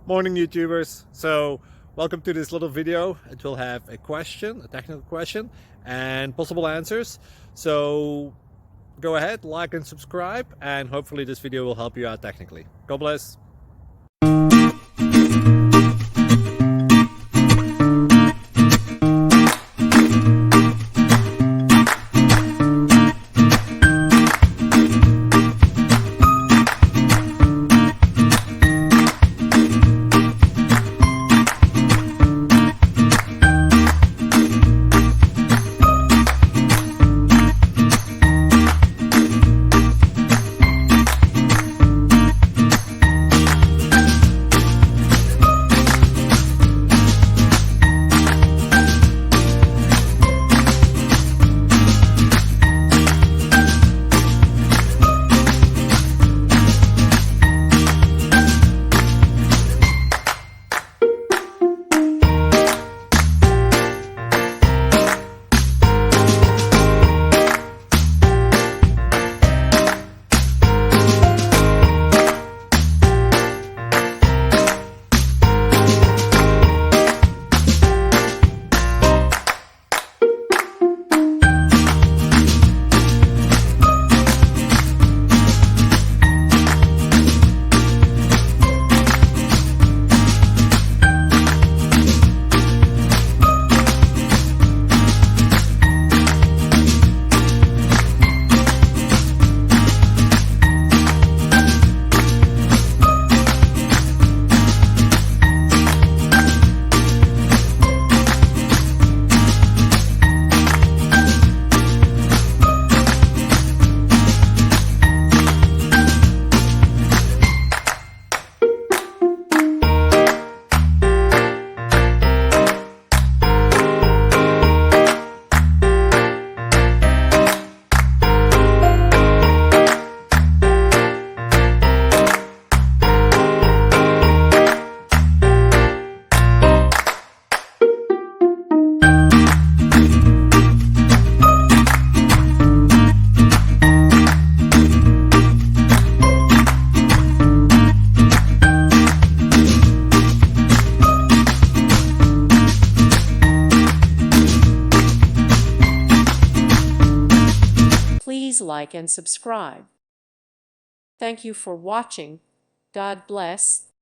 Morning YouTubers. So welcome to this little video. It will have a question, a technical question, and possible answers. So go ahead, like and subscribe, and hopefully this video will help you out technically. God bless. Please like and subscribe. Thank you for watching. God bless.